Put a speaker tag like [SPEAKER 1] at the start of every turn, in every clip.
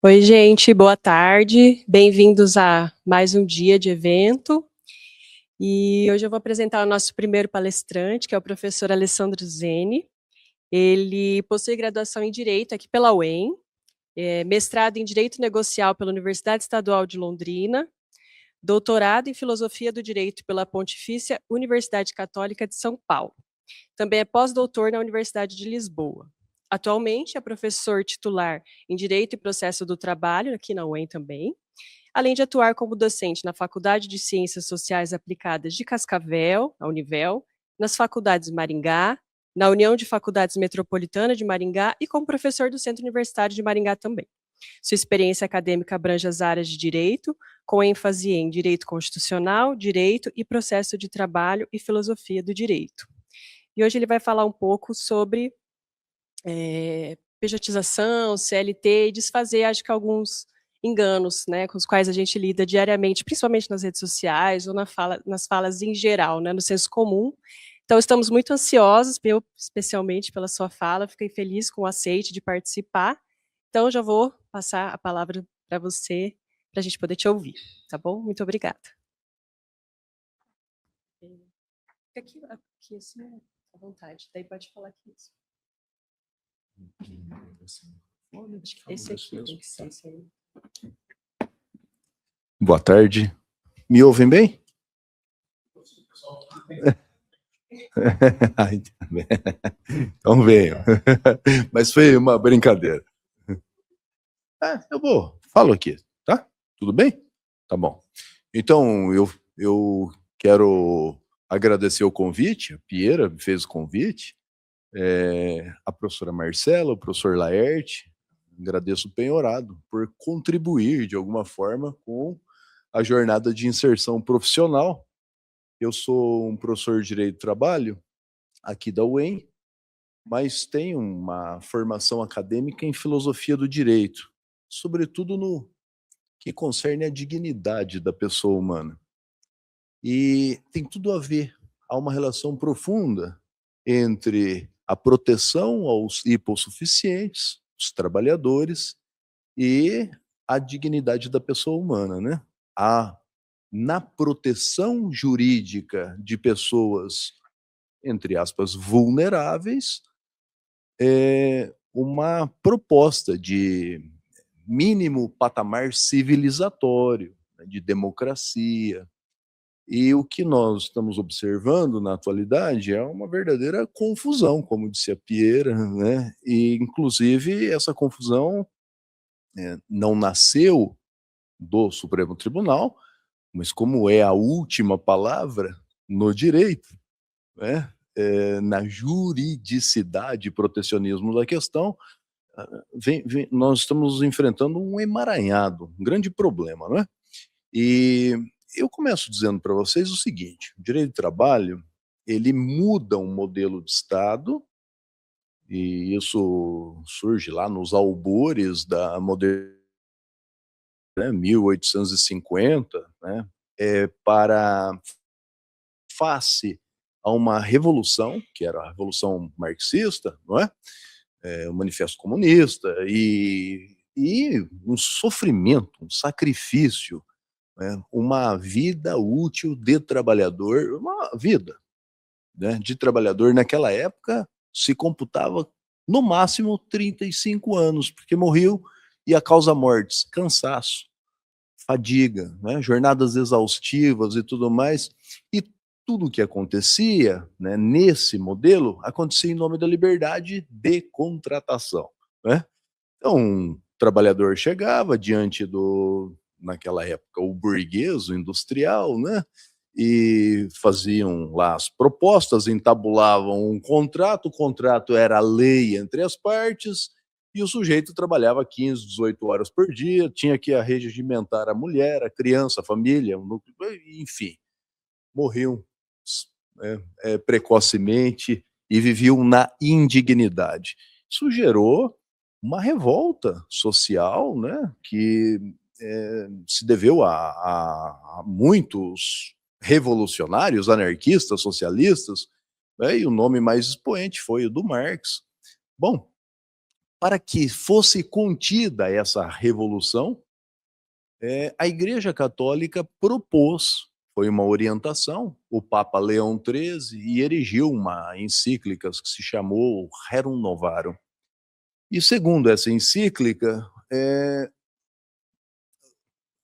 [SPEAKER 1] Oi, gente, boa tarde. Bem-vindos a mais um dia de evento. E hoje eu vou apresentar o nosso primeiro palestrante, que é o professor Alessandro Zeni. Ele possui graduação em Direito aqui pela UEM, mestrado em Direito Negocial pela Universidade Estadual de Londrina, doutorado em Filosofia do Direito pela Pontifícia Universidade Católica de São Paulo. Também é pós-doutor na Universidade de Lisboa. Atualmente é professor titular em Direito e Processo do Trabalho, aqui na UEM também, além de atuar como docente na Faculdade de Ciências Sociais Aplicadas de Cascavel, na Univel, nas faculdades de Maringá, na União de Faculdades Metropolitana de Maringá e como professor do Centro Universitário de Maringá também. Sua experiência acadêmica abrange as áreas de Direito, com ênfase em Direito Constitucional, Direito e Processo de Trabalho e Filosofia do Direito. E hoje ele vai falar um pouco sobre pejotização, CLT, e desfazer, acho que alguns enganos, né, com os quais a gente lida diariamente, principalmente nas redes sociais ou nas falas em geral, né, no senso comum. Então, estamos muito ansiosos, eu especialmente pela sua fala, fiquei feliz com o aceite de participar. Então, já vou passar a palavra para você, para a gente poder te ouvir, tá bom? Muito obrigada. Fica aqui assim, à vontade, daí pode falar aqui. Esse aqui tem que ser esse aí.
[SPEAKER 2] Boa tarde. Me ouvem bem? Então venham. Mas foi uma brincadeira. Falo aqui, tá? Tudo bem? Tá bom. Então, eu quero agradecer o convite, a Pieira me fez o convite, a professora Marcela, o professor Laerte, agradeço o penhorado por contribuir de alguma forma com a jornada de inserção profissional. Eu sou um professor de Direito do Trabalho aqui da UEM, mas tenho uma formação acadêmica em Filosofia do Direito, sobretudo no que concerne a dignidade da pessoa humana. E tem tudo a ver, há uma relação profunda entre a proteção aos hipossuficientes, os trabalhadores, e a dignidade da pessoa humana, né? Na proteção jurídica de pessoas, entre aspas, vulneráveis, uma proposta de mínimo patamar civilizatório, né, de democracia. E o que nós estamos observando na atualidade é uma verdadeira confusão, como disse a Pieira, né? E, inclusive, essa confusão não nasceu do Supremo Tribunal, mas como é a última palavra no direito, né? Na juridicidade e protecionismo da questão, nós estamos enfrentando um emaranhado, um grande problema, né? E eu começo dizendo para vocês o seguinte: o direito do trabalho, ele muda um modelo de Estado, e isso surge lá nos albores da modernidade, né, 1850, né, para face a uma revolução, que era a Revolução Marxista, não é? O Manifesto Comunista, e um sofrimento, um sacrifício, né? Uma vida útil de trabalhador, uma vida, né, de trabalhador naquela época se computava no máximo 35 anos, porque morreu, e a causa mortes, cansaço, fadiga, né, jornadas exaustivas e tudo mais. E tudo o que acontecia, né, nesse modelo acontecia em nome da liberdade de contratação, né? Então, um trabalhador chegava diante naquela época, o burguês, o industrial, né? E faziam lá as propostas, entabulavam um contrato, o contrato era a lei entre as partes, e o sujeito trabalhava 15, 18 horas por dia, tinha que arregimentar a mulher, a criança, a família, enfim, morriam, né, precocemente, e viviam na indignidade. Isso gerou uma revolta social, né, que se deveu a muitos revolucionários, anarquistas, socialistas, né, e o nome mais expoente foi o do Marx. Bom, para que fosse contida essa revolução, a Igreja Católica propôs, foi uma orientação, o Papa Leão XIII, e erigiu uma encíclica que se chamou Rerum Novarum. E segundo essa encíclica,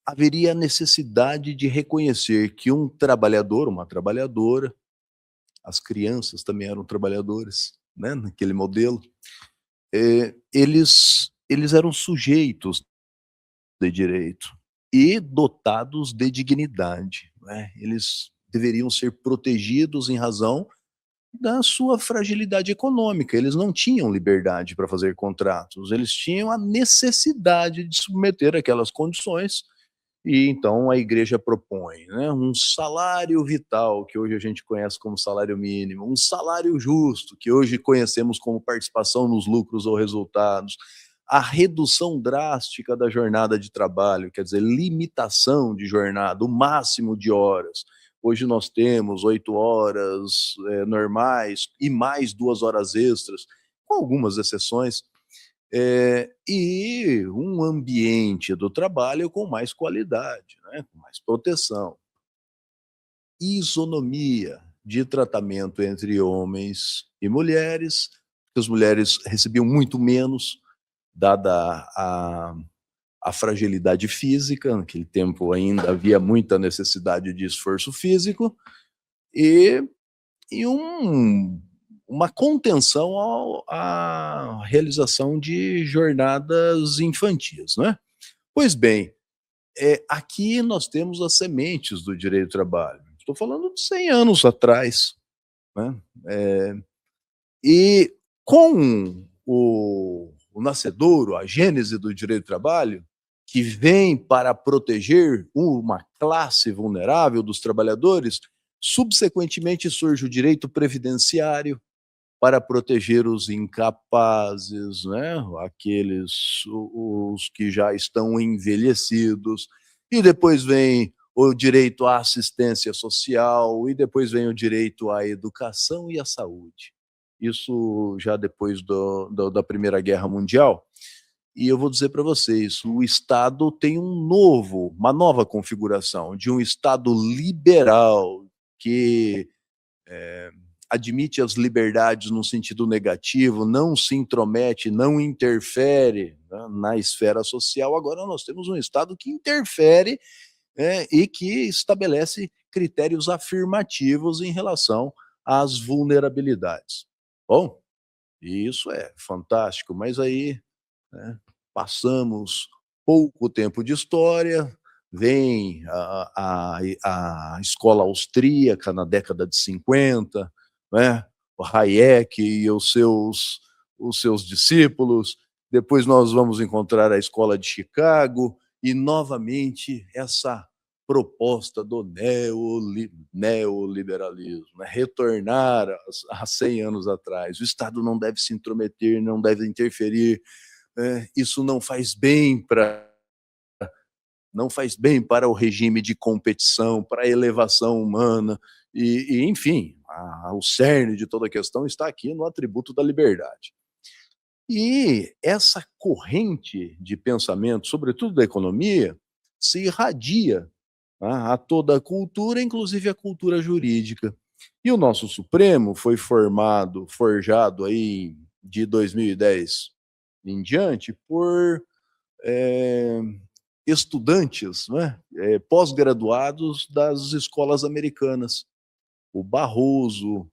[SPEAKER 2] haveria a necessidade de reconhecer que um trabalhador, uma trabalhadora, as crianças também eram trabalhadores, né, naquele modelo, eles eram sujeitos de direito e dotados de dignidade, né? Eles deveriam ser protegidos em razão da sua fragilidade econômica. Eles não tinham liberdade para fazer contratos, eles tinham a necessidade de submeter aquelas condições. E então a igreja propõe, né, um salário vital, que hoje a gente conhece como salário mínimo, um salário justo, que hoje conhecemos como participação nos lucros ou resultados, a redução drástica da jornada de trabalho, quer dizer, limitação de jornada, o máximo de horas. Hoje nós temos 8 horas normais e mais 2 horas extras, com algumas exceções, e um ambiente do trabalho com mais qualidade, né, com mais proteção. Isonomia de tratamento entre homens e mulheres, as mulheres recebiam muito menos, dada a fragilidade física, naquele tempo ainda havia muita necessidade de esforço físico, e, e uma contenção à realização de jornadas infantis, né? Pois bem, aqui nós temos as sementes do direito do trabalho. Estou falando de 100 anos atrás, né? E com o nascedouro, a gênese do direito do trabalho, que vem para proteger uma classe vulnerável dos trabalhadores, subsequentemente surge o direito previdenciário, para proteger os incapazes, né, aqueles os que já estão envelhecidos, e depois vem o direito à assistência social, e depois vem o direito à educação e à saúde. Isso já depois da Primeira Guerra Mundial. E eu vou dizer para vocês, o Estado tem uma nova configuração, de um Estado liberal, que admite as liberdades no sentido negativo, não se intromete, não interfere, né, na esfera social. Agora nós temos um Estado que interfere, e que estabelece critérios afirmativos em relação às vulnerabilidades. Bom, isso é fantástico, mas aí, né, passamos pouco tempo de história, vem a escola austríaca na década de 50, né? O Hayek e os seus discípulos, depois nós vamos encontrar a escola de Chicago, e novamente essa proposta do neoliberalismo, né? Retornar a 100 anos atrás. O Estado não deve se intrometer, não deve interferir, isso não faz bem para o regime de competição, para a elevação humana, enfim, o cerne de toda a questão está aqui no atributo da liberdade. E essa corrente de pensamento, sobretudo da economia, se irradia, né, a toda a cultura, inclusive a cultura jurídica. E o nosso Supremo foi forjado aí de 2010 em diante por estudantes, né, pós-graduados das escolas americanas. O Barroso,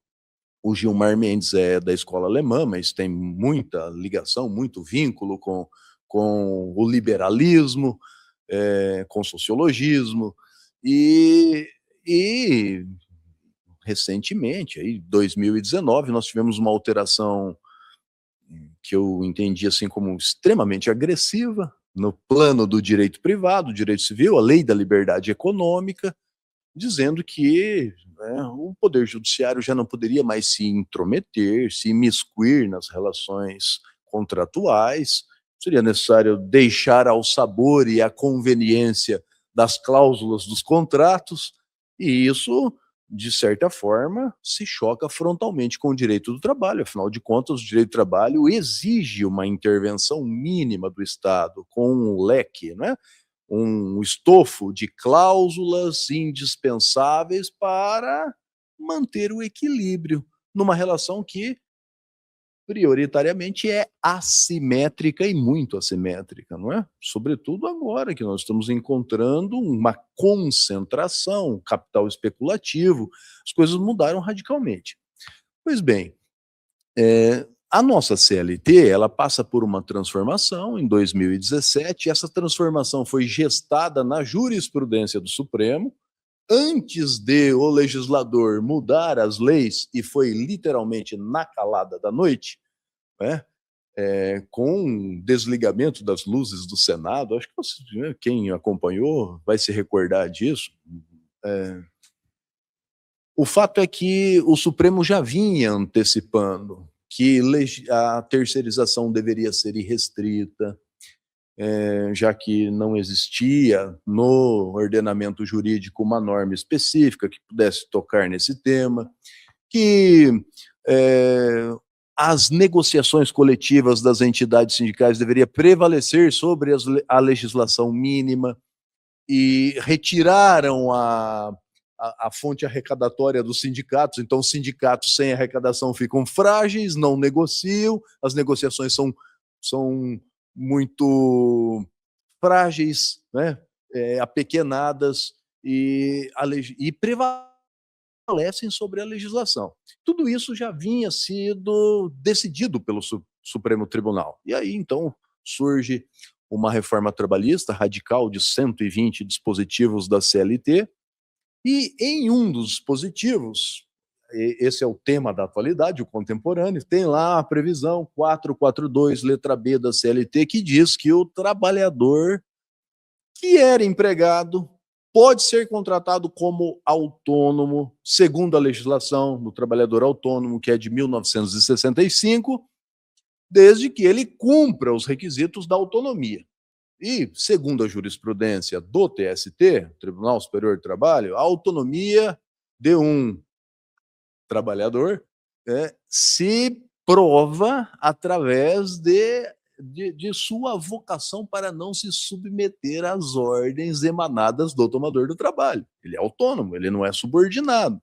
[SPEAKER 2] o Gilmar Mendes é da escola alemã, mas tem muita ligação, muito vínculo com o liberalismo, com o sociologismo, e recentemente, aí, 2019, nós tivemos uma alteração que eu entendi assim como extremamente agressiva no plano do direito privado, direito civil, a lei da liberdade econômica, dizendo que, né, o poder judiciário já não poderia mais se intrometer, se imiscuir nas relações contratuais, seria necessário deixar ao sabor e à conveniência das cláusulas dos contratos, e isso de certa forma, se choca frontalmente com o direito do trabalho. Afinal de contas, o direito do trabalho exige uma intervenção mínima do Estado, com um leque, não é? Um estofo de cláusulas indispensáveis para manter o equilíbrio numa relação que prioritariamente é assimétrica e muito assimétrica, não é? Sobretudo agora que nós estamos encontrando uma concentração, capital especulativo, as coisas mudaram radicalmente. Pois bem, a nossa CLT, ela passa por uma transformação em 2017, essa transformação foi gestada na jurisprudência do Supremo, antes de o legislador mudar as leis, e foi literalmente na calada da noite, né? Com o desligamento das luzes do Senado, acho que quem acompanhou vai se recordar disso. O fato é que o Supremo já vinha antecipando que a terceirização deveria ser irrestrita, já que não existia no ordenamento jurídico uma norma específica que pudesse tocar nesse tema, que as negociações coletivas das entidades sindicais deveriam prevalecer sobre a legislação mínima, e retiraram a fonte arrecadatória dos sindicatos, então os sindicatos sem arrecadação ficam frágeis, não negociam, as negociações são muito frágeis, né? Apequenadas, e prevalecem sobre a legislação. Tudo isso já vinha sido decidido pelo Supremo Tribunal. E aí, então, surge uma reforma trabalhista radical de 120 dispositivos da CLT, e em um dos dispositivos, esse é o tema da atualidade, o contemporâneo, tem lá a previsão 442, letra B da CLT, que diz que o trabalhador que era empregado pode ser contratado como autônomo, segundo a legislação do trabalhador autônomo, que é de 1965, desde que ele cumpra os requisitos da autonomia. E, segundo a jurisprudência do TST, Tribunal Superior do Trabalho, a autonomia de um trabalhador se prova através de sua vocação para não se submeter às ordens emanadas do tomador do trabalho. Ele é autônomo, ele não é subordinado.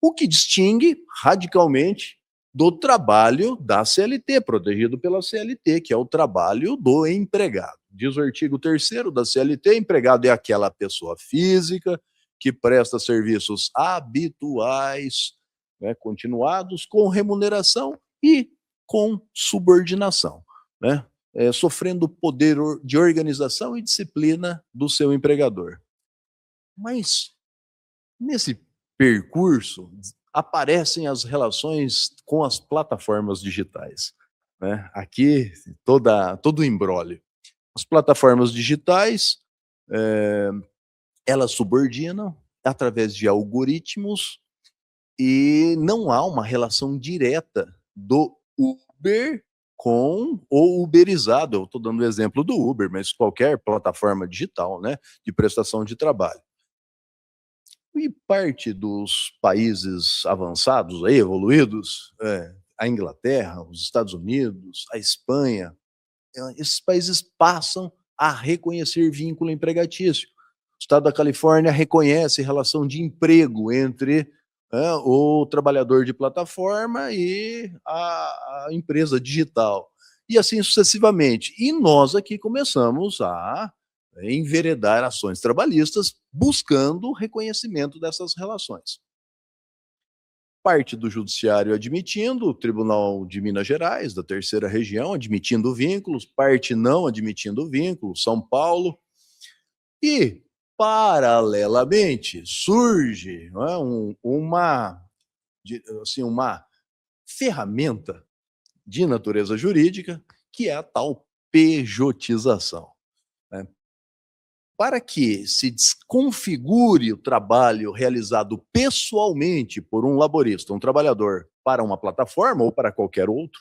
[SPEAKER 2] O que distingue radicalmente do trabalho da CLT, protegido pela CLT, que é o trabalho do empregado. Diz o artigo 3º da CLT, empregado é aquela pessoa física que presta serviços habituais, né, continuados, com remuneração e com subordinação, né, sofrendo poder de organização e disciplina do seu empregador. Mas, nesse percurso, aparecem as relações com as plataformas digitais, né? Aqui, todo o imbróglio. As plataformas digitais, elas subordinam através de algoritmos, e não há uma relação direta do Uber com o uberizado. Eu estou dando o exemplo do Uber, mas qualquer plataforma digital, né, de prestação de trabalho. E parte dos países avançados, aí, evoluídos, a Inglaterra, os Estados Unidos, a Espanha, esses países passam a reconhecer vínculo empregatício. O estado da Califórnia reconhece relação de emprego entre o trabalhador de plataforma e a empresa digital. E assim sucessivamente. E nós aqui começamos a enveredar ações trabalhistas buscando o reconhecimento dessas relações. Parte do judiciário admitindo, o Tribunal de Minas Gerais, da terceira região, admitindo vínculos, parte não admitindo vínculos, São Paulo. E, paralelamente, surge, não é, uma ferramenta de natureza jurídica, que é a tal pejotização, né? Para que se desconfigure o trabalho realizado pessoalmente por um laborista, um trabalhador, para uma plataforma ou para qualquer outro,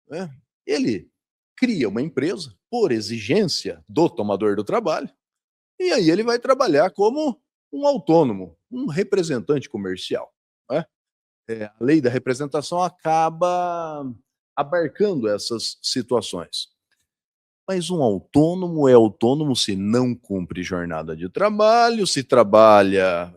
[SPEAKER 2] né, ele cria uma empresa por exigência do tomador do trabalho, e aí ele vai trabalhar como um autônomo, um representante comercial, né? A lei da representação acaba abarcando essas situações. Mas um autônomo é autônomo se não cumpre jornada de trabalho, se trabalha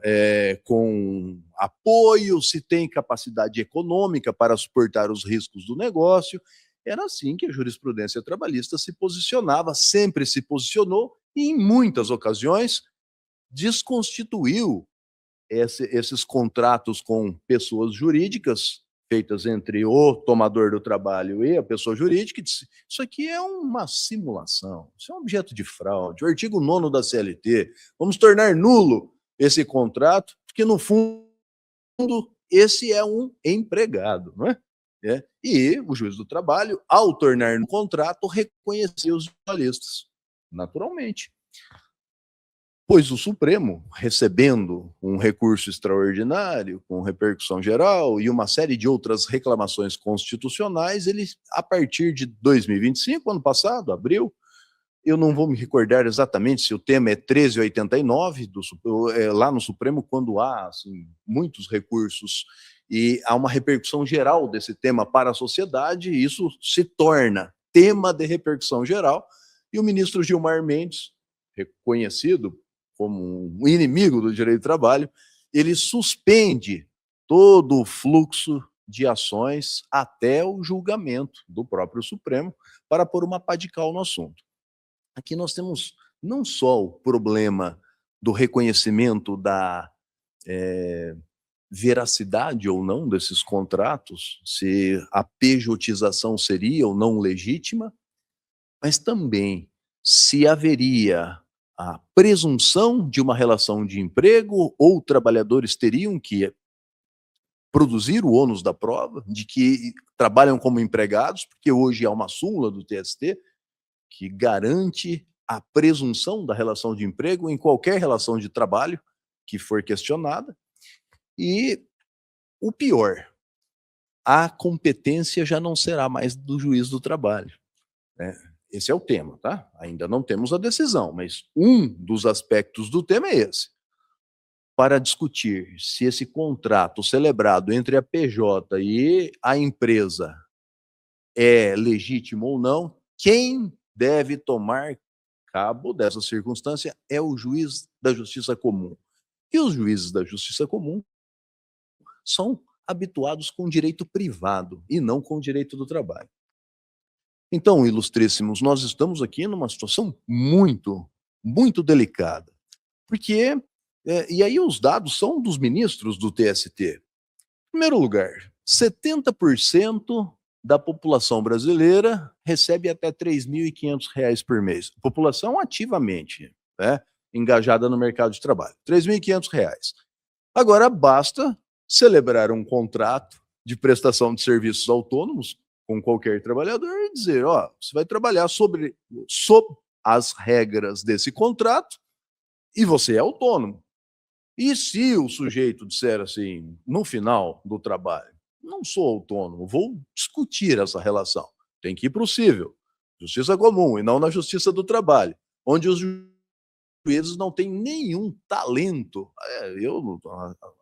[SPEAKER 2] com apoio, se tem capacidade econômica para suportar os riscos do negócio. Era assim que a jurisprudência trabalhista se posicionava, sempre se posicionou e, em muitas ocasiões, desconstituiu esses contratos com pessoas jurídicas, feitas entre o tomador do trabalho e a pessoa jurídica, e disse: isso aqui é uma simulação, isso é um objeto de fraude. O artigo 9º da CLT, vamos tornar nulo esse contrato, porque, no fundo, esse é um empregado, não é? E o juiz do trabalho, ao tornar no contrato, reconhecia os jornalistas, naturalmente. Pois o Supremo, recebendo um recurso extraordinário, com repercussão geral, e uma série de outras reclamações constitucionais, ele, a partir de 2025, ano passado, abril, eu não vou me recordar exatamente se o tema é 1389, lá no Supremo, quando há assim, muitos recursos e há uma repercussão geral desse tema para a sociedade, e isso se torna tema de repercussão geral, e o ministro Gilmar Mendes, reconhecido como um inimigo do direito do trabalho, ele suspende todo o fluxo de ações até o julgamento do próprio Supremo para pôr uma pá de cal no assunto. Aqui nós temos não só o problema do reconhecimento da veracidade ou não desses contratos, se a pejotização seria ou não legítima, mas também se haveria a presunção de uma relação de emprego ou trabalhadores teriam que produzir o ônus da prova de que trabalham como empregados, porque hoje há uma súmula do TST que garante a presunção da relação de emprego em qualquer relação de trabalho que for questionada. E o pior, a competência já não será mais do juiz do trabalho, né? Esse é o tema, tá? Ainda não temos a decisão, mas um dos aspectos do tema é esse. Para discutir se esse contrato celebrado entre a PJ e a empresa é legítimo ou não, quem deve tomar cabo dessa circunstância é o juiz da Justiça Comum. E os juízes da Justiça Comum são habituados com direito privado e não com direito do trabalho. Então, ilustríssimos, nós estamos aqui numa situação muito delicada, porque, e aí os dados são dos ministros do TST. Em primeiro lugar, 70% da população brasileira recebe até R$ 3.500 por mês. População ativamente, né, engajada no mercado de trabalho. R$ 3.500. Agora, basta celebrar um contrato de prestação de serviços autônomos com qualquer trabalhador e dizer, ó, você vai trabalhar sob as regras desse contrato e você é autônomo. E se o sujeito disser assim, no final do trabalho, não sou autônomo, vou discutir essa relação, tem que ir para o cível, justiça comum, e não na justiça do trabalho, onde os juízes não têm nenhum talento, eu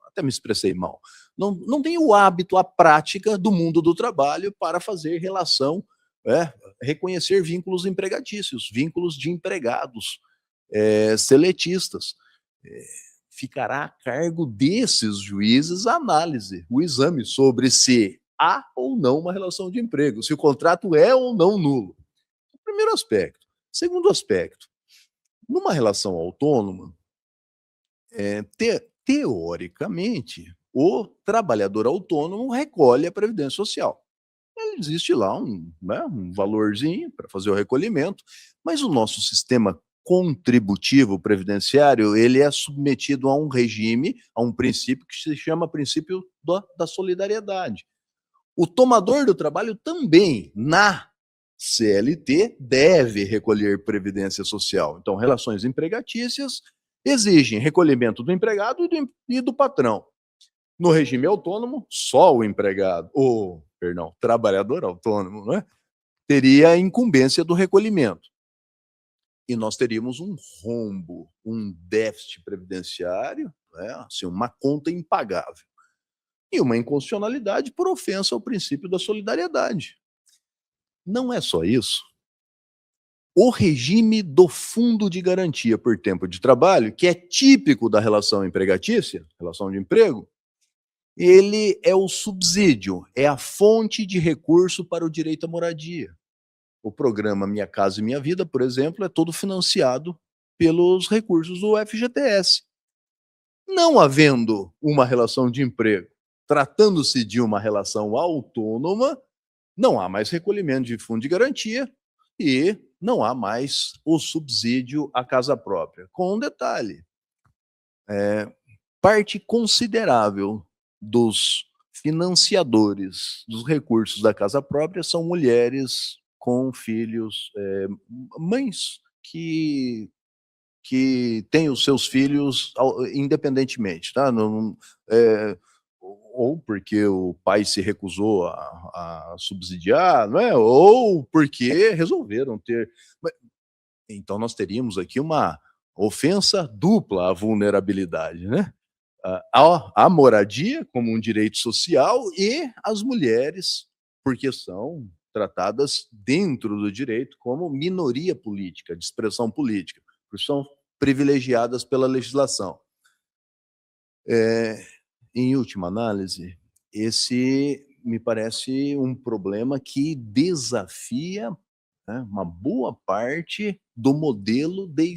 [SPEAKER 2] até me expressei mal, não tem o hábito, a prática do mundo do trabalho para fazer relação, reconhecer vínculos empregatícios, vínculos de empregados, seletistas. Ficará a cargo desses juízes a análise, o exame sobre se há ou não uma relação de emprego, se o contrato é ou não nulo. Primeiro aspecto. Segundo aspecto, numa relação autônoma, teoricamente, o trabalhador autônomo recolhe a Previdência Social. Existe lá um valorzinho para fazer o recolhimento, mas o nosso sistema contributivo previdenciário, ele é submetido a um regime, a um princípio que se chama princípio da solidariedade. O tomador do trabalho também, na CLT, deve recolher previdência social. Então, relações empregatícias exigem recolhimento do empregado e do patrão. No regime autônomo, só o empregado, trabalhador autônomo, né, teria a incumbência do recolhimento. e nós teríamos um rombo, um déficit previdenciário, né, assim, uma conta impagável. E uma inconstitucionalidade por ofensa ao princípio da solidariedade. Não é só isso. O regime do fundo de garantia por tempo de trabalho, que é típico da relação empregatícia, relação de emprego, ele é o subsídio, é a fonte de recurso para o direito à moradia. O programa Minha Casa e Minha Vida, por exemplo, é todo financiado pelos recursos do FGTS. Não havendo uma relação de emprego, tratando-se de uma relação autônoma, não há mais recolhimento de fundo de garantia e não há mais o subsídio à casa própria. Com um detalhe, parte considerável dos financiadores dos recursos da casa própria são mulheres com filhos, mães que têm os seus filhos independentemente, tá? Não, ou porque o pai se recusou a subsidiar, não é? Ou porque resolveram ter. Então nós teríamos aqui uma ofensa dupla à vulnerabilidade, né? A moradia como um direito social e as mulheres, porque são tratadas dentro do direito como minoria política, de expressão política, porque são privilegiadas pela legislação. Em última análise, esse me parece um problema que desafia, né, uma boa parte do modelo de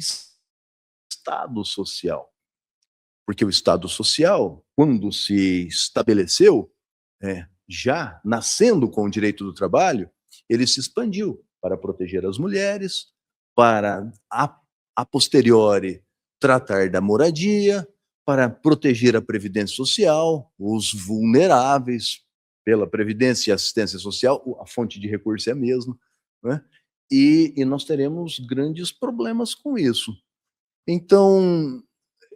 [SPEAKER 2] Estado social. Porque o Estado social, quando se estabeleceu, já nascendo com o direito do trabalho, ele se expandiu para proteger as mulheres, para a posteriori tratar da moradia, para proteger a previdência social, os vulneráveis pela previdência e assistência social, a fonte de recurso é a mesma, né? E nós teremos grandes problemas com isso. Então,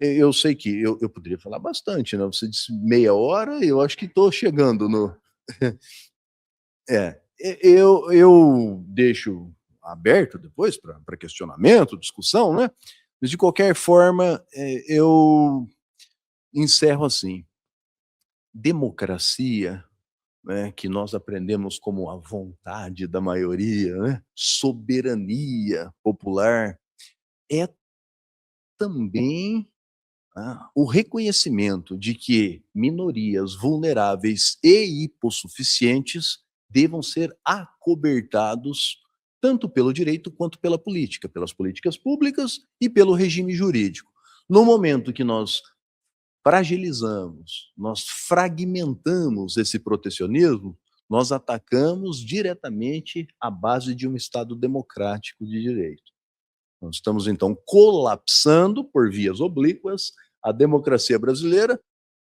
[SPEAKER 2] eu sei que eu poderia falar bastante, né, você disse meia hora, eu acho que estou chegando no eu deixo aberto depois para questionamento, discussão, né, mas de qualquer forma, eu encerro assim: democracia, né, que nós aprendemos como a vontade da maioria, né, soberania popular, é também o reconhecimento de que minorias vulneráveis e hipossuficientes devam ser acobertados tanto pelo direito quanto pela política, pelas políticas públicas e pelo regime jurídico. No momento que nós fragilizamos, nós fragmentamos esse protecionismo, nós atacamos diretamente a base de um Estado democrático de direito. Nós estamos, então, colapsando por vias oblíquas a democracia brasileira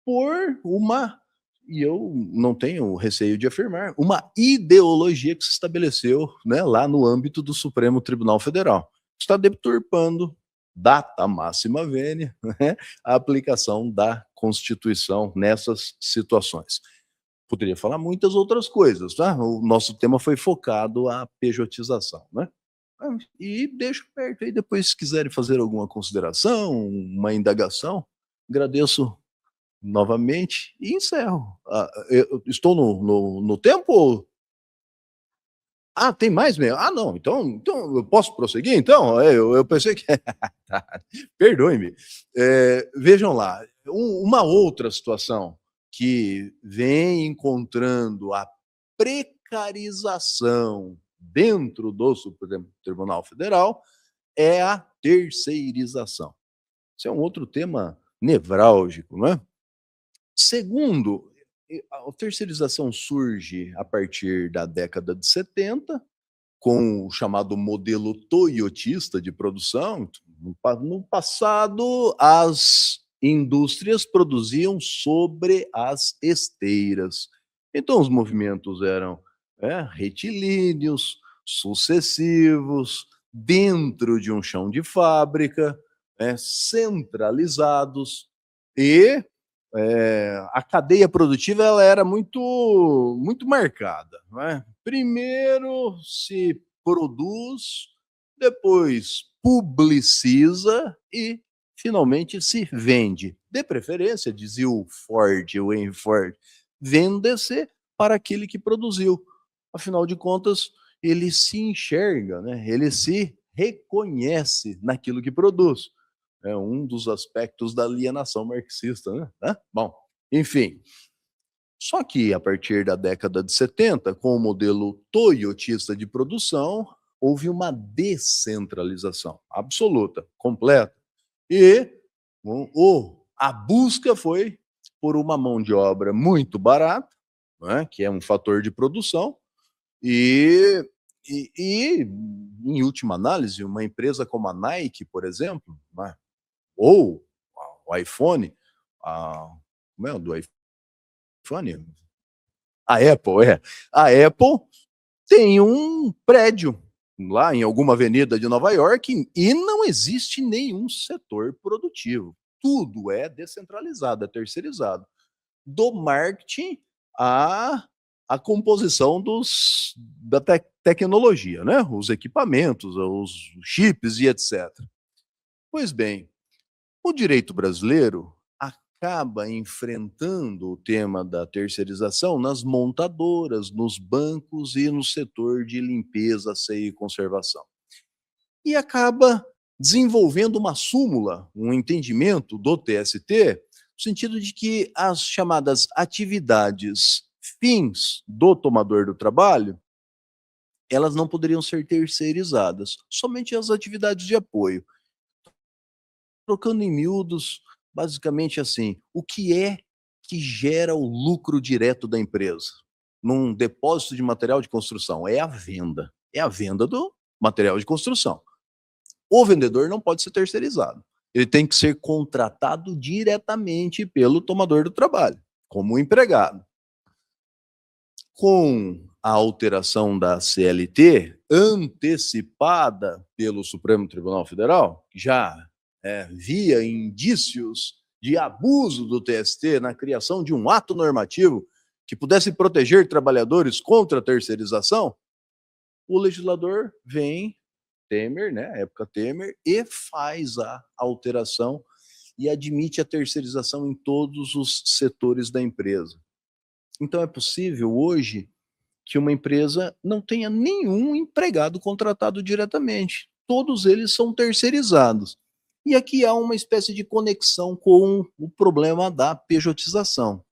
[SPEAKER 2] por uma, e eu não tenho receio de afirmar, uma ideologia que se estabeleceu, né, lá no âmbito do Supremo Tribunal Federal. Está deturpando, data máxima vênia, né, a aplicação da Constituição nessas situações. Poderia falar muitas outras coisas, tá? O nosso tema foi focado à pejotização, né? E deixo perto aí, depois se quiserem fazer alguma consideração, uma indagação, agradeço novamente e encerro. Eu estou no tempo? Tem mais mesmo? Não, então eu posso prosseguir então? Eu pensei que perdoe-me. Vejam lá, uma outra situação que vem encontrando a precarização dentro do Supremo Tribunal Federal é a terceirização. Isso é um outro tema nevrálgico, não é? Segundo, a terceirização surge a partir da década de 70, com o chamado modelo toyotista de produção. No passado, as indústrias produziam sobre as esteiras. Então, os movimentos eram retilíneos, sucessivos, dentro de um chão de fábrica, centralizados, e a cadeia produtiva ela era muito marcada, não é? Primeiro se produz, depois publiciza e finalmente se vende. De preferência, dizia o Henry Ford, venda-se para aquele que produziu. Afinal de contas, ele se enxerga, né? Ele se reconhece naquilo que produz. É um dos aspectos da alienação marxista, né? Bom, enfim. Só que a partir da década de 70, com o modelo toyotista de produção, houve uma descentralização absoluta, completa. E a busca foi por uma mão de obra muito barata, né, que é um fator de produção, e, em última análise, uma empresa como a Nike, por exemplo, né, ou o iPhone, como é o do iPhone? A Apple, é. A Apple tem um prédio lá em alguma avenida de Nova York e não existe nenhum setor produtivo. Tudo é descentralizado, é terceirizado. Do marketing à composição da tecnologia, né? Os equipamentos, os chips e etc. Pois bem, o direito brasileiro acaba enfrentando o tema da terceirização nas montadoras, nos bancos e no setor de limpeza, asseio e conservação. E acaba desenvolvendo uma súmula, um entendimento do TST, no sentido de que as chamadas atividades fins do tomador do trabalho, elas não poderiam ser terceirizadas, somente as atividades de apoio. Trocando em miúdos, basicamente assim, o que é que gera o lucro direto da empresa? Num depósito de material de construção? É a venda. É a venda do material de construção. O vendedor não pode ser terceirizado. Ele tem que ser contratado diretamente pelo tomador do trabalho, como empregado. Com a alteração da CLT, antecipada pelo Supremo Tribunal Federal, já via indícios de abuso do TST na criação de um ato normativo que pudesse proteger trabalhadores contra a terceirização, o legislador vem, Temer, né, época Temer, e faz a alteração e admite a terceirização em todos os setores da empresa. Então é possível hoje que uma empresa não tenha nenhum empregado contratado diretamente. Todos eles são terceirizados. E aqui há uma espécie de conexão com o problema da pejotização.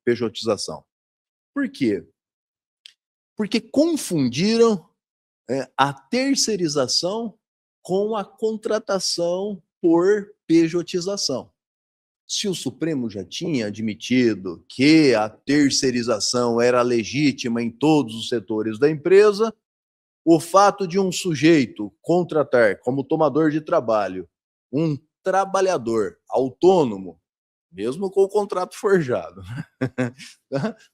[SPEAKER 2] Pejotização. Por quê? Porque confundiram a terceirização com a contratação por pejotização. Se o Supremo já tinha admitido que a terceirização era legítima em todos os setores da empresa, o fato de um sujeito contratar como tomador de trabalho um trabalhador autônomo, mesmo com o contrato forjado,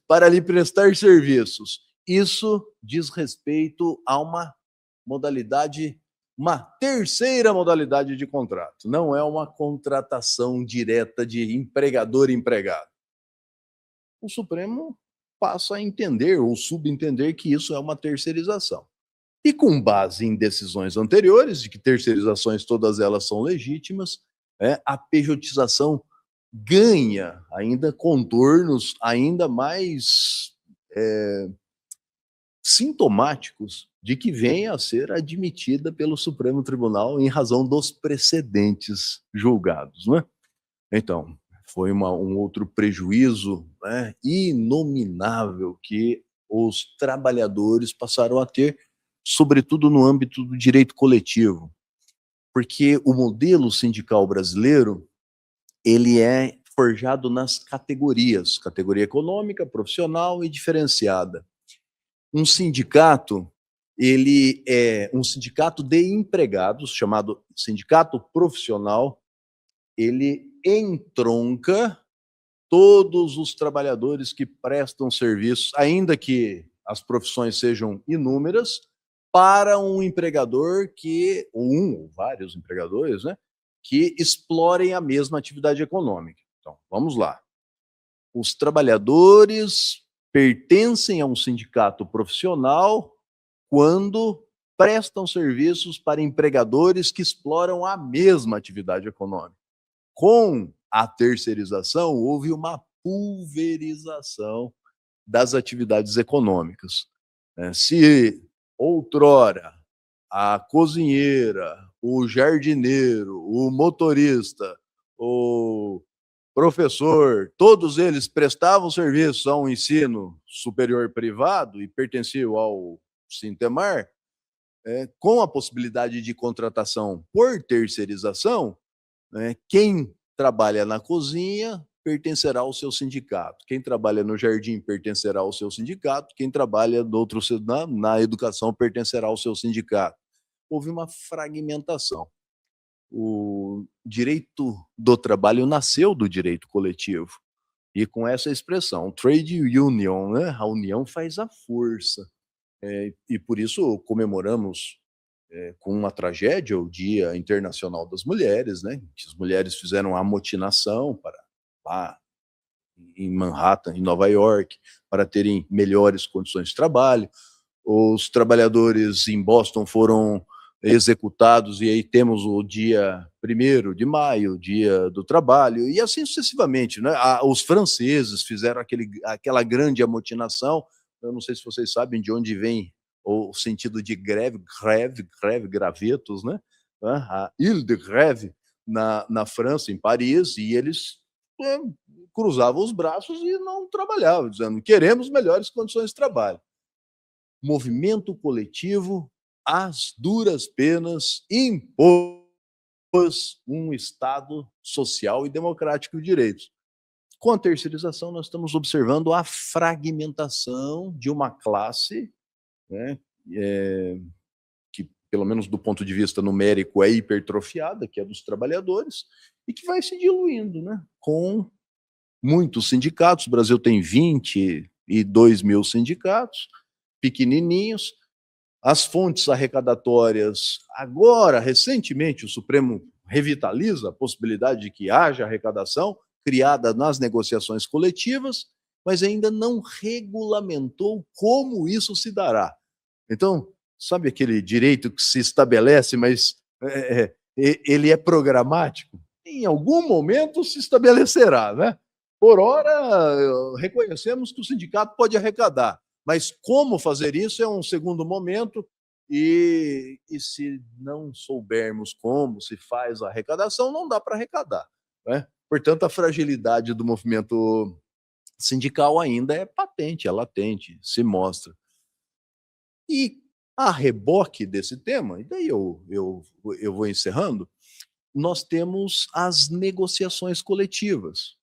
[SPEAKER 2] para lhe prestar serviços, isso diz respeito a uma modalidade, uma terceira modalidade de contrato. Não é uma contratação direta de empregador-empregado. O Supremo passa a entender ou subentender que isso é uma terceirização. E com base em decisões anteriores, de que terceirizações todas elas são legítimas, a pejotização ganha ainda contornos ainda mais sintomáticos de que venha a ser admitida pelo Supremo Tribunal em razão dos precedentes julgados. Né? Então, foi um outro prejuízo, né, inominável que os trabalhadores passaram a ter, sobretudo no âmbito do direito coletivo, porque o modelo sindical brasileiro ele é forjado nas categorias, categoria econômica, profissional e diferenciada. Um sindicato, ele é um sindicato de empregados, chamado sindicato profissional, ele entronca todos os trabalhadores que prestam serviços, ainda que as profissões sejam inúmeras, para um empregador que, ou vários empregadores, né, que explorem a mesma atividade econômica. Então, vamos lá. Os trabalhadores pertencem a um sindicato profissional quando prestam serviços para empregadores que exploram a mesma atividade econômica. Com a terceirização, houve uma pulverização das atividades econômicas. Se outrora a cozinheira, o jardineiro, o motorista, o professor, todos eles prestavam serviço a um ensino superior privado e pertenciam ao Sintemar, com a possibilidade de contratação por terceirização, quem trabalha na cozinha pertencerá ao seu sindicato, quem trabalha no jardim pertencerá ao seu sindicato, quem trabalha na educação pertencerá ao seu sindicato. Houve uma fragmentação. O direito do trabalho nasceu do direito coletivo, e com essa expressão, trade union, né? A união faz a força. E por isso comemoramos com uma tragédia o Dia Internacional das Mulheres, né? Que as mulheres fizeram a amotinação para lá em Manhattan, em Nova York, para terem melhores condições de trabalho. Os trabalhadores em Boston foram executados, e aí temos o dia 1º de maio, Dia do Trabalho, e assim sucessivamente, né? Os franceses fizeram aquela grande amotinação. Eu não sei se vocês sabem de onde vem o sentido de greve, gravetos, né? A Ile de Grève, na França, em Paris, e eles cruzavam os braços e não trabalhavam, dizendo: queremos melhores condições de trabalho. Movimento coletivo, às duras penas, impôs um Estado social e democrático de direitos. Com a terceirização, nós estamos observando a fragmentação de uma classe, né, que, pelo menos do ponto de vista numérico, é hipertrofiada, que é dos trabalhadores, e que vai se diluindo, né, com muitos sindicatos. O Brasil tem 22 mil sindicatos, pequenininhos. As fontes arrecadatórias, agora, recentemente, o Supremo revitaliza a possibilidade de que haja arrecadação criada nas negociações coletivas, mas ainda não regulamentou como isso se dará. Então, sabe aquele direito que se estabelece, mas ele é programático? Em algum momento se estabelecerá, né? Por ora, reconhecemos que o sindicato pode arrecadar, mas como fazer isso é um segundo momento, e se não soubermos como se faz a arrecadação, não dá para arrecadar, né? Portanto, a fragilidade do movimento sindical ainda é patente, é latente, se mostra. E a reboque desse tema, e daí eu vou encerrando, nós temos as negociações coletivas,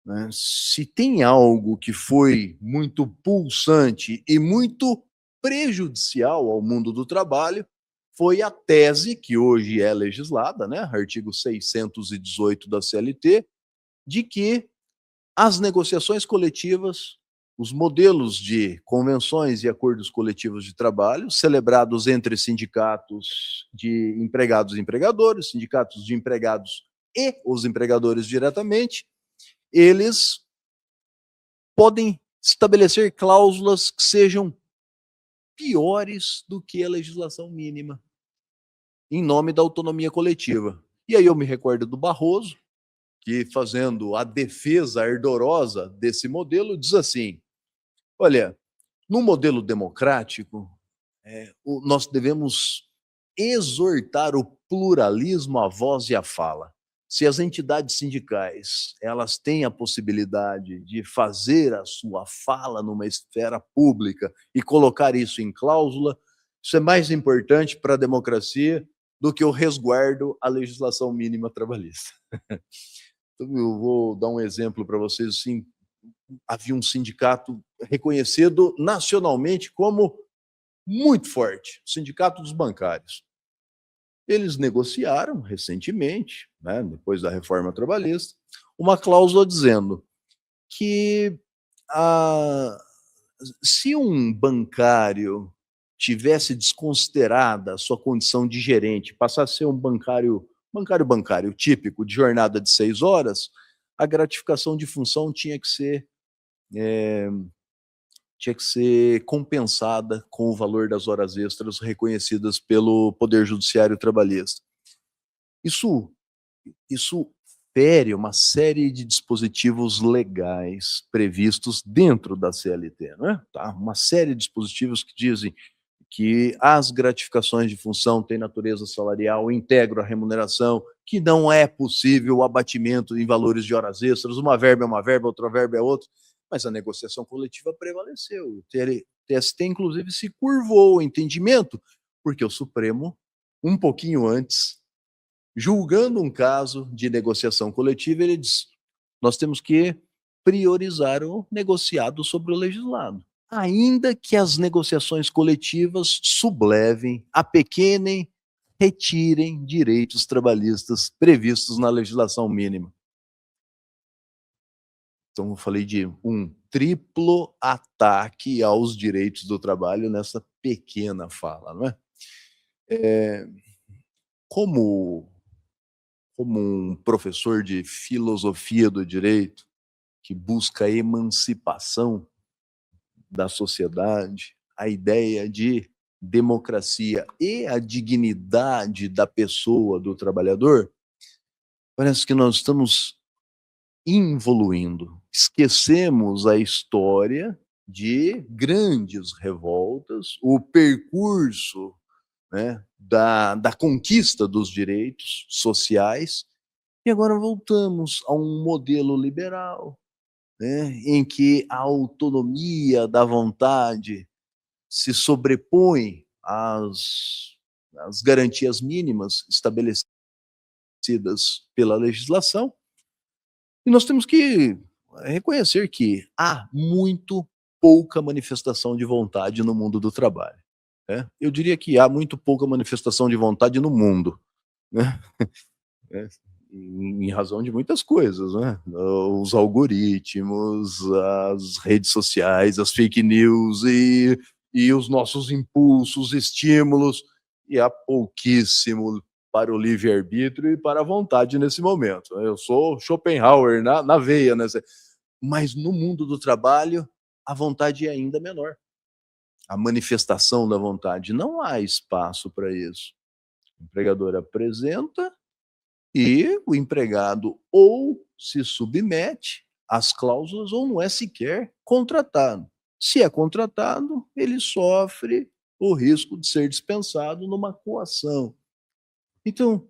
[SPEAKER 2] né? Se tem algo que foi muito pulsante e muito prejudicial ao mundo do trabalho, foi a tese, que hoje é legislada, né, artigo 618 da CLT, de que as negociações coletivas, os modelos de convenções e acordos coletivos de trabalho, celebrados entre sindicatos de empregados e empregadores, sindicatos de empregados e os empregadores diretamente, eles podem estabelecer cláusulas que sejam piores do que a legislação mínima, em nome da autonomia coletiva. E aí eu me recordo do Barroso, que, fazendo a defesa ardorosa desse modelo, diz assim: olha, no modelo democrático, nós devemos exortar o pluralismo, a voz e a fala. Se as entidades sindicais elas têm a possibilidade de fazer a sua fala numa esfera pública e colocar isso em cláusula, isso é mais importante para a democracia do que o resguardo à legislação mínima trabalhista. Então, eu vou dar um exemplo para vocês. Assim, havia um sindicato reconhecido nacionalmente como muito forte, o Sindicato dos Bancários. Eles negociaram recentemente, né, depois da reforma trabalhista, uma cláusula dizendo que se um bancário tivesse desconsiderada a sua condição de gerente, passasse a ser um bancário típico, de jornada de 6 horas, a gratificação de função tinha que ser tinha que ser compensada com o valor das horas extras reconhecidas pelo Poder Judiciário Trabalhista. Isso fere uma série de dispositivos legais previstos dentro da CLT, não é? Tá? Uma série de dispositivos que dizem que as gratificações de função têm natureza salarial, integram a remuneração, que não é possível o abatimento em valores de horas extras, uma verba é uma verba, outra verba é outra, mas a negociação coletiva prevaleceu. O TST, inclusive, se curvou ao entendimento, porque o Supremo, um pouquinho antes, julgando um caso de negociação coletiva, ele diz: nós temos que priorizar o negociado sobre o legislado, ainda que as negociações coletivas sublevem, apequenem, retirem direitos trabalhistas previstos na legislação mínima. Então, eu falei de um triplo ataque aos direitos do trabalho nessa pequena fala, não é? Como um professor de filosofia do direito que busca a emancipação da sociedade, a ideia de democracia e a dignidade da pessoa, do trabalhador, parece que nós estamos evoluindo. Esquecemos a história de grandes revoltas, o percurso, né, da conquista dos direitos sociais, e agora voltamos a um modelo liberal, né, em que a autonomia da vontade se sobrepõe às garantias mínimas estabelecidas pela legislação, e nós temos que reconhecer que há muito pouca manifestação de vontade no mundo do trabalho, né? Eu diria que há muito pouca manifestação de vontade no mundo, né? Em razão de muitas coisas, né? Os algoritmos, as redes sociais, as fake news e os nossos impulsos, estímulos, e há pouquíssimo para o livre-arbítrio e para a vontade nesse momento. Eu sou Schopenhauer na veia, né? Mas no mundo do trabalho, a vontade é ainda menor. A manifestação da vontade, não há espaço para isso. O empregador apresenta e o empregado ou se submete às cláusulas ou não é sequer contratado. Se é contratado, ele sofre o risco de ser dispensado numa coação. Então,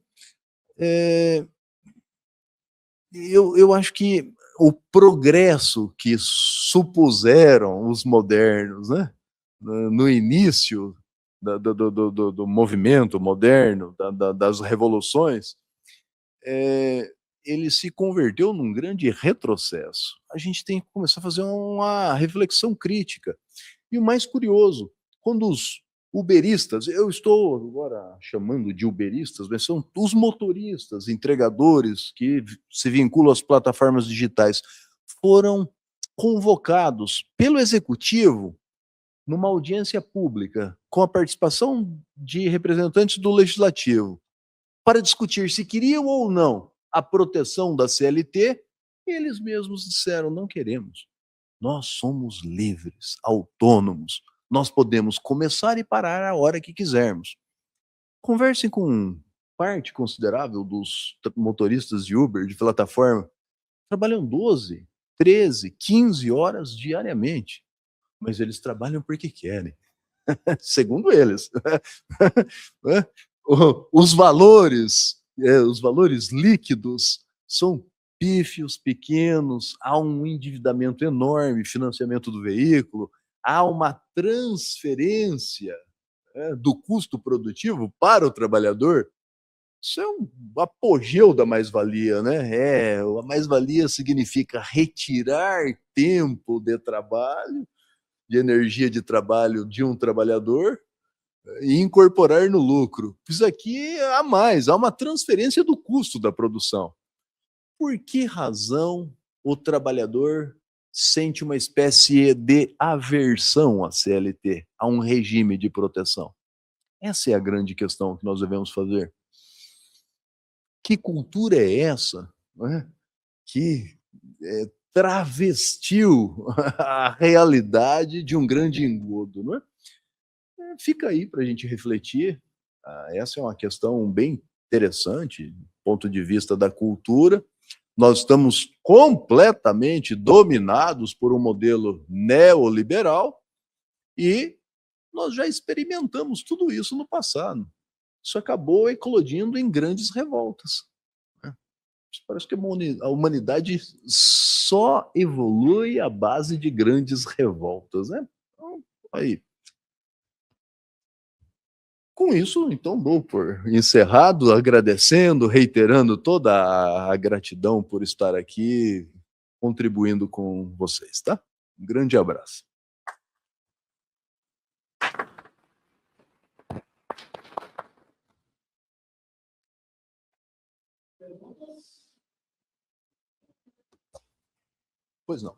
[SPEAKER 2] eu acho que o progresso que supuseram os modernos, né, no início do movimento moderno, das revoluções, ele se converteu num grande retrocesso. A gente tem que começar a fazer uma reflexão crítica. E o mais curioso, quando os uberistas, eu estou agora chamando de uberistas, mas são os motoristas, entregadores que se vinculam às plataformas digitais, foram convocados pelo executivo numa audiência pública, com a participação de representantes do legislativo, para discutir se queriam ou não a proteção da CLT, e eles mesmos disseram: não queremos. Nós somos livres, autônomos. Nós podemos começar e parar a hora que quisermos. Conversem com parte considerável dos motoristas de Uber, de plataforma. Trabalham 12, 13, 15 horas diariamente. Mas eles trabalham porque querem. Segundo eles. Os valores líquidos são pífios, pequenos, há um endividamento enorme, financiamento do veículo, há uma transferência, do custo produtivo para o trabalhador. Isso é um apogeu da mais-valia, né? A mais-valia significa retirar tempo de trabalho, de energia de trabalho de um trabalhador, e incorporar no lucro. Isso aqui há mais, há uma transferência do custo da produção. Por que razão o trabalhador sente uma espécie de aversão à CLT, a um regime de proteção? Essa é a grande questão que nós devemos fazer. Que cultura é essa, né, que travestiu a realidade de um grande engodo, não é? Fica aí para a gente refletir. Essa é uma questão bem interessante, do ponto de vista da cultura. Nós estamos completamente dominados por um modelo neoliberal e nós já experimentamos tudo isso no passado. Isso acabou eclodindo em grandes revoltas. Parece que a humanidade só evolui à base de grandes revoltas, né? Então, aí. Com isso, então, dou por encerrado, agradecendo, reiterando toda a gratidão por estar aqui, contribuindo com vocês, tá? Um grande abraço. Pois não.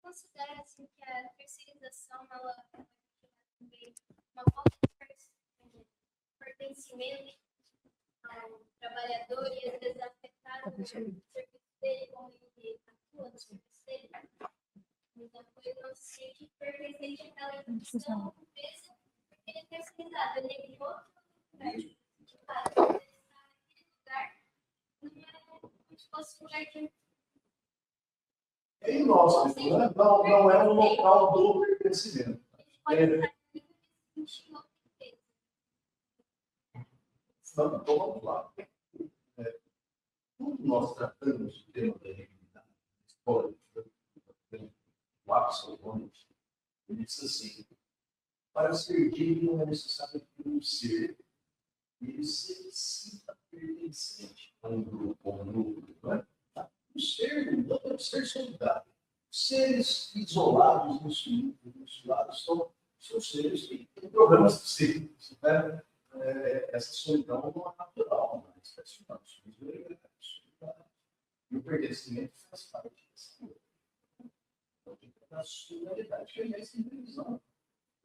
[SPEAKER 3] Considera assim, que a terceirização ela também uma falta de pertencimento ao trabalhador e às vezes afetar o serviço dele, como ele atua no serviço dele. Então, foi não se sente pertencente àquela instituição, empresa, porque ele é terceirizado, ele é em outro lugar. Ele está naquele lugar, não é como se fosse um lugar de
[SPEAKER 2] Em nosso, não é um local do pertencimento. Então, vamos lá. Quando nós tratamos do tema da dignidade, o absolutamente, ele diz assim: para ser digno é necessário que um ser ele se sinta pertencente a um grupo, a um núcleo, não é? O ser humano é um ser solidário. Seres isolados, insulados, são seres que têm problemas psíquicos. Né? Essa solidão não é natural, mas excepcional. E o pertencimento faz parte dessa da solidariedade, que é essa divisão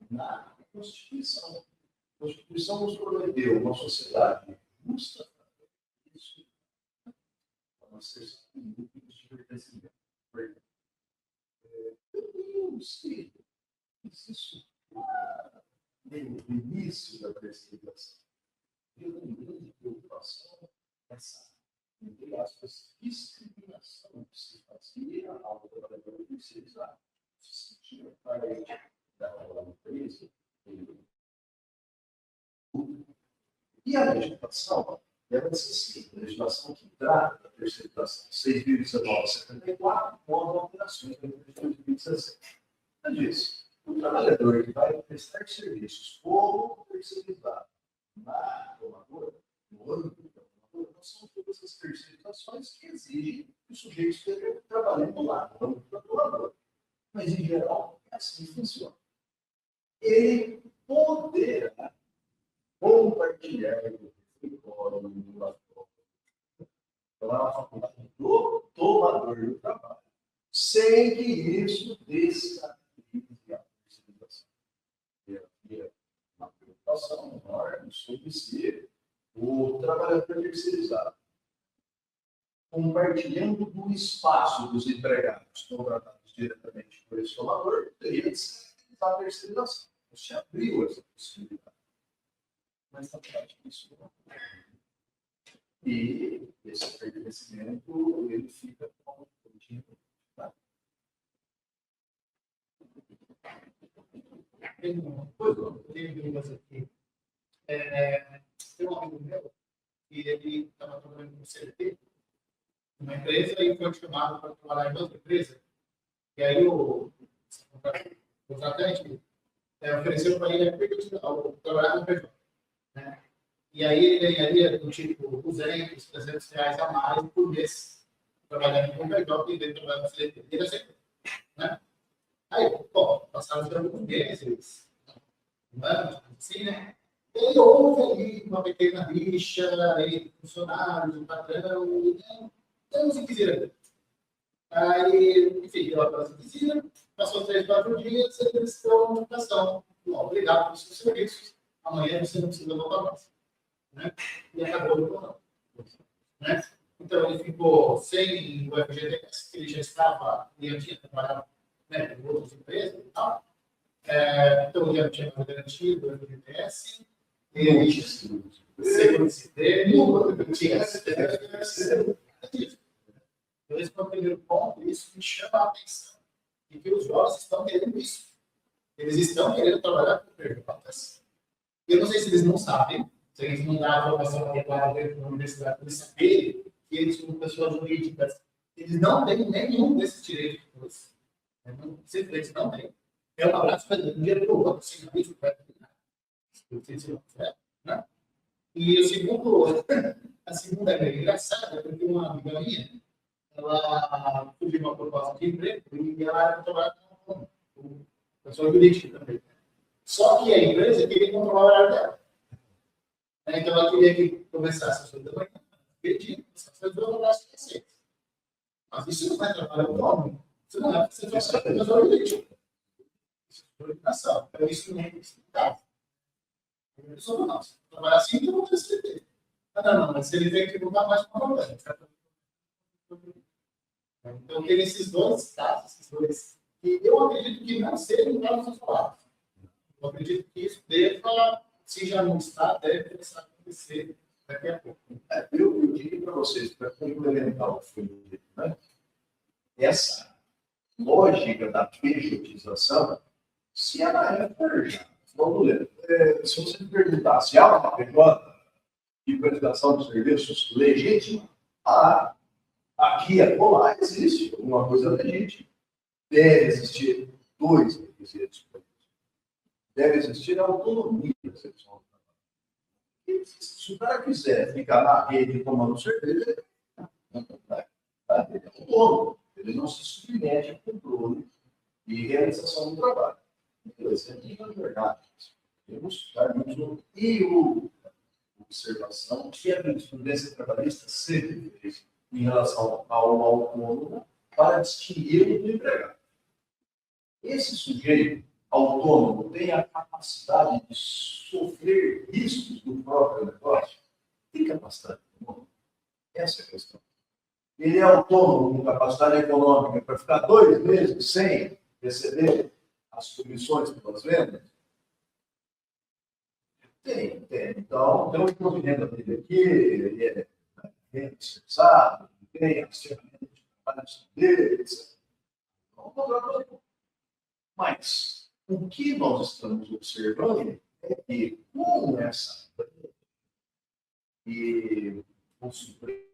[SPEAKER 2] na Constituição. A Constituição nos prometeu uma sociedade justa, isso, para nós sermos grupos de pertencimento. Eu sei isso no início da terceirização. Eu tenho grande preocupação essa, entre aspas, discriminação que se fazia ao trabalhador terceirizado. Se sentia parte da empresa. E a legislação, ela diz assim, a legislação que trata da terceirização 6.019/74, com as alterações da legislação de 2017. Ela diz, o trabalhador que vai prestar serviços como terceirizado na tomadora, no âmbito da tomadora, não são todas as terceirizações que exigem que o sujeito esteja trabalhando lá, no âmbito da tomadora. Mas, em geral, é assim que funciona. Ele poderá compartilhar o escritório, do laboratório, a faculdade do tomador do trabalho, sem que isso descaracterize a terceirização. Havia uma preocupação enorme sobre se o trabalhador terceirizado, compartilhando do espaço dos empregados contratados diretamente por esse tomador, teria descaracterizado a terceirização. Você abriu essa possibilidade. Mas na prática isso não acontece. E esse pertencimento ele fica como um tá?
[SPEAKER 4] Tem dúvidas aqui. Tem um amigo meu que ele estava trabalhando no CLT, numa empresa, e foi chamado para trabalhar em outra empresa. E aí o contratante ofereceu para ele trabalhar no PJ. Né? E aí ele ganharia do tipo 200, 300 reais a mais por mês trabalhando com o PJ e dentro do CLT. Ele aceitou. Né? Aí, bom, passaram de alguns meses, assim, né? E aí houve ali uma pequena rixa entre funcionários, o patrão, não se quiseram. Aí, enfim, deu aquela visita, passou 3, 4 dias, ele recebeu uma notificação. Obrigado pelos seus serviços, amanhã você não precisa voltar mais. Né? E acabou de voltar. né? Então, ele ficou sem o FGTS, que ele já estava, ele tinha trabalhado, né, em outras empresas e tal. Então, ele já tinha garantido o FGTS. Ele seguro-se dele, tinha então, esse é o primeiro ponto, e isso me chama a atenção. E que os jovens estão querendo isso. Eles estão querendo trabalhar com perguntas. Eu não sei se eles não sabem, se eles não dão a formação adequada dentro da universidade, eles saberem que eles, como pessoas jurídicas, eles não têm nenhum desses direitos. Simplesmente não têm. É um abraço para um dia para o outro, assim, isso vai terminar. Eu sei se não quiser, né? E a segunda é bem engraçada, porque uma amiga minha, ela pediu uma proposta de emprego e ela era trabalhar com pessoa jurídica também. Só que a empresa queria controlar o horário dela. Então, ela queria que começasse às 8 da manhã, perdi, às 2 horas de receita. Mas isso não é trabalho autônomo. Isso não é você fazer pessoa jurídica. Isso é coordenação. Então, isso não é explicado. Pessoa não. Se trabalhar assim, então não precisa ter. Não, mas ele tem que mudar mais para uma coisa. Então, tem esses dois casos, esses dois, que eu acredito que não sejam casos isolados. Eu acredito que isso deva, se já não está, deve começar a acontecer daqui a pouco.
[SPEAKER 5] Eu diria para vocês, para complementar o que foi dito, né? Essa lógica da pejotização, se ela é forjada, vamos ler. Se você me perguntar se há uma PJ de prestação de serviços legítima, aqui e acolá existe alguma coisa legítima. Deve existir dois requisitos. Deve existir a autonomia da execução do trabalho. Se o cara quiser ficar na rede tomando cerveja, ele é autônomo. Ele não se submete a controle e realização do trabalho. Beleza, é verdade. Temos muito. E observação que a jurisprudência trabalhista sempre fez em relação ao autônomo para distinguir do empregado. Esse sujeito autônomo tem a capacidade de sofrer riscos do próprio negócio? Tem capacidade econômica? Essa é a questão. Ele é autônomo com capacidade econômica para ficar 2 meses sem receber as comissões pelas vendas? Tem. Então, tem um imposto de renda dele aqui, ele é especializado, tem as ferramentas de trabalho dele, etc. Mas o que nós estamos observando é que, com essa e o Supremo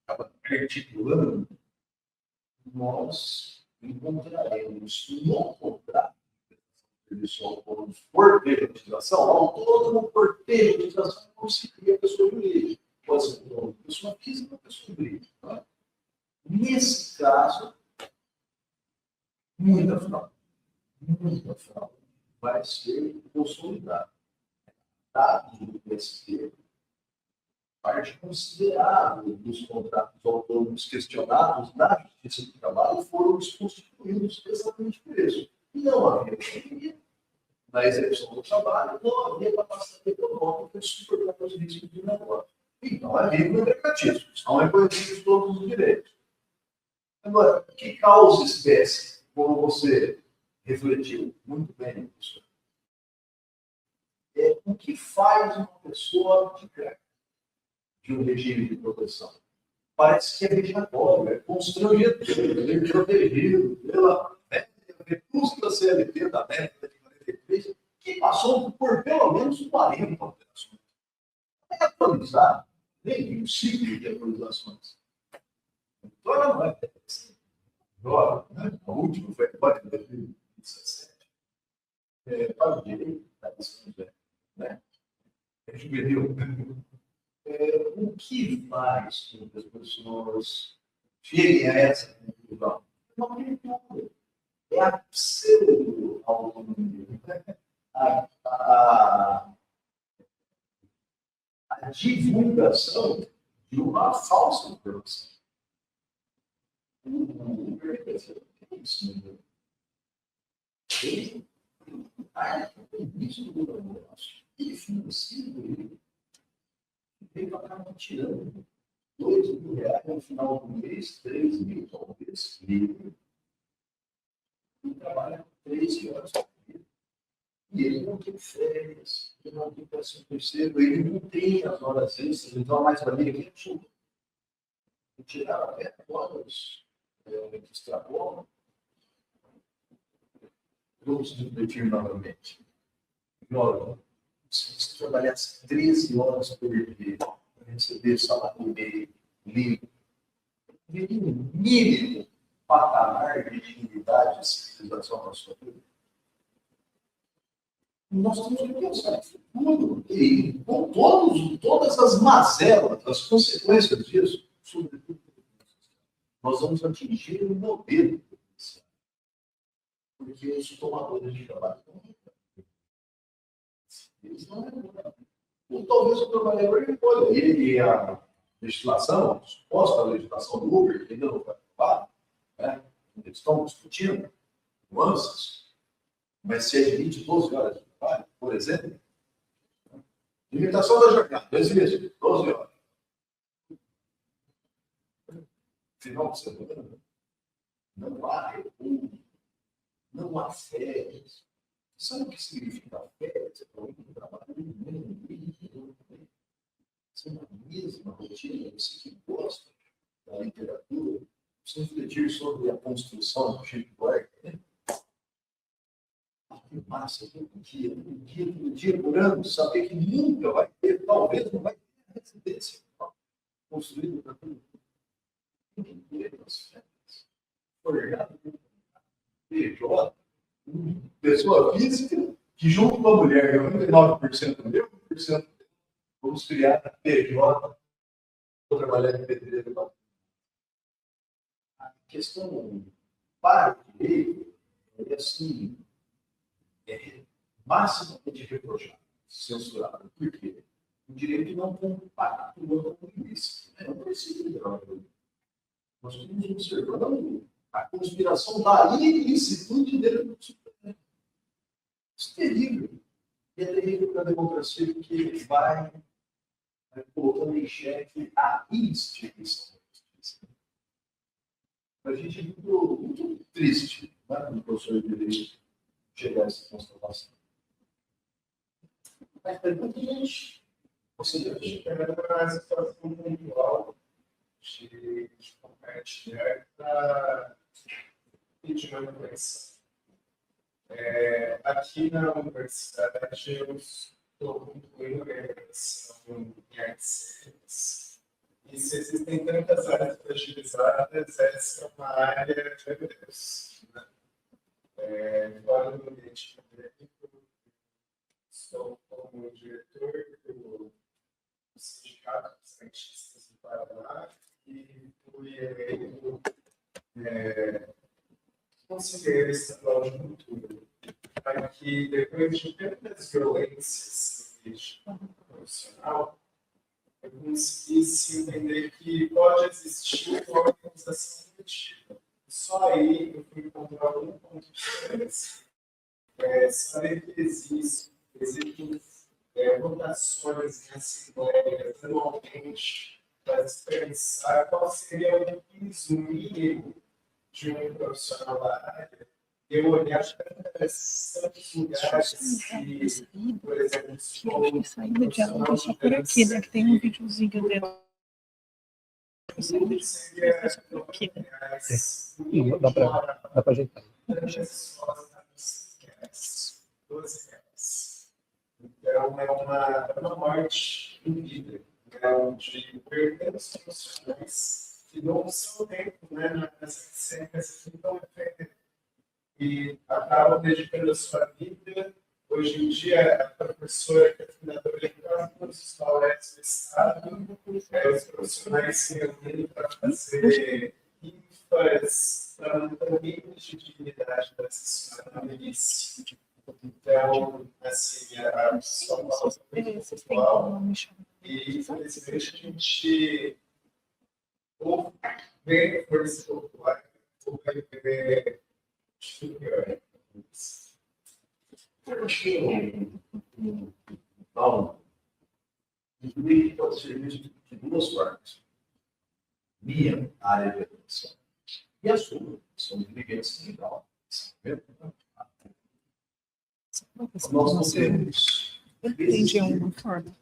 [SPEAKER 5] acaba articulando, nós encontraremos no contrato de serviço autônomo por privatização, autônomo por privatização não se cria pessoa jurídica. Pode ser uma pessoa física ou pessoa jurídica. Tá? Nesse caso, muita fraude vai ser consolidada. Dados do PSP, parte considerável dos contratos autônomos questionados na Justiça do Trabalho foram constituídos exatamente por isso. Não havia autonomia na execução do trabalho, não havia capacidade econômica de suportar os riscos do negócio. Então, havia um negativismo, são reconhecidos todos os direitos. Agora, o que causa espécie? Como você refletiu muito bem, professor. O que faz uma pessoa de um regime de proteção? Parece que é vexatório, é constrangedor, ele é protegido pela recurso da CLT da década de 43, que passou por pelo menos 40 alterações. É atualizado, nem um ciclo de atualizações. Então, ela não é agora, né? A última foi agora em 2017. Para o direito da decisão, né? Juvenil. O que faz com que as pessoas cheguem a essa conclusão? É uma leitura. É a pseudo-autonomia. A divulgação de uma falsa informação. Isso do negócio. Ele financia ele. Ele acaba tirando R$ 2.000 no final do mês, 3.000, talvez, livre. E trabalha 13 horas por dia. E ele não tem férias, ele não tem pressão terceiro, ele não tem as horas extras, então a mais-valia aqui é absurda. Tirar até horas extra-bola. Vamos refletir novamente. Olha, se você trabalhasse 13 horas por dia, para receber salário meio limpo, um mínimo patamar de dignidade e civilização na sua vida, nós temos que pensar em futuro e com todas as mazelas, as consequências disso, sobretudo, nós vamos atingir um modelo. Porque os tomadores de trabalho eles não é. Ou talvez o trabalhador ele a legislação, a suposta legislação do Uber, que ainda não foi aprovada, né? Eles estão discutindo nuances, mas se admite 12 horas de trabalho, por exemplo, limitação da jornada, 2 meses, 12 horas. Final de semana, não há recuo, não há férias. Sabe o que significa férias? É para um trabalho é uma mesma rotina, você que gosta da literatura, você refletir sobre a construção do Chico Buarque. Que massa, todo dia por ano, saber que nunca vai ter, talvez não vai ter residência construída para tudo. Forjado PJ, pessoa física, que junto com a mulher, 99% meu, 1% vamos criar a PJ, vou trabalhar em pedreiro. A questão para o direito é assim, maximamente reprochado, censurado. Por quê? O direito não compactua com o ilícito. Não precisa de nada. Nós estamos observando a conspiração da ilicitude dentro do Supremo. Isso é terrível. E é terrível para a democracia porque vai colocando em xeque a instituição da justiça. A gente é muito triste, né, no professor de direito chegar a essa constatação. Mas pergunta, gente, você acha que era uma situação pontual de compartilhar para pedir uma conversa? Aqui na universidade eu estou concluindo a graduação em artes cênicas. E se existem tantas áreas fragilizadas, essa é uma área de Deus. Fora do ambiente acadêmico, estou como diretor do Sindicato dos Cientistas do Paraná e fui eleito conselheiro estadual de cultura, para que depois de tantas violências no ambiente profissional, eu conseguisse entender que pode existir uma organização coletiva. Só aí eu fui encontrar um ponto de diferença. Saber que existem votações em assembleias anualmente para se pensar qual seria o piso mínimo de um profissional da área. Eu olhar para tantos lugares que, por exemplo,
[SPEAKER 6] Acho que saindo do diálogo é só por aqui, né? Que tem um videozinho dentro.
[SPEAKER 4] Dá para ajeitar.
[SPEAKER 3] Então, é uma morte em vida, de perdas profissionais que não são tempo, né, nessas cenas que não defendem e acabam dedicando a sua vida. Hoje em dia, a professora que é fundadora de quase todos os colégios do Estado, os profissionais se reunindo para fazer rifas, para manter o mínimo de dignidade dessas famílias. Então, assim, a sua pauta é muito atual e, infelizmente, a gente ou vê força popular ou vai ver pior.
[SPEAKER 5] Não, Incluir pode ser visto de duas formas. Minha área de atuação e a sua, são dirigentes legal. Nós não temos.
[SPEAKER 6] Entendi uma forma.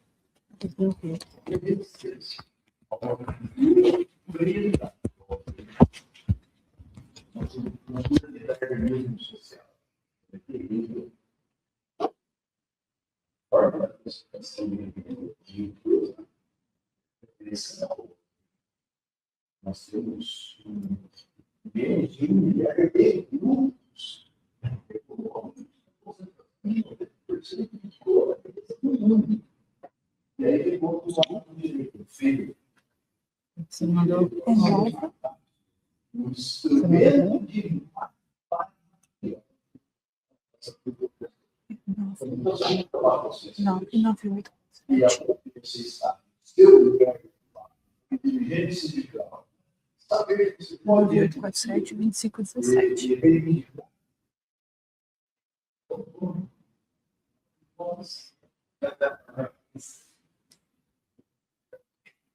[SPEAKER 5] Nós temos menos de 1 milhar de grupos econômicos. E aí tem outros alunos de filho.
[SPEAKER 6] Você mandou
[SPEAKER 5] Um instrumento de
[SPEAKER 6] não, que não viu muito.
[SPEAKER 5] e a você está seu lugar de fala, inteligência sindical, saber que você pode
[SPEAKER 6] 947 2517.
[SPEAKER 5] reivindicar.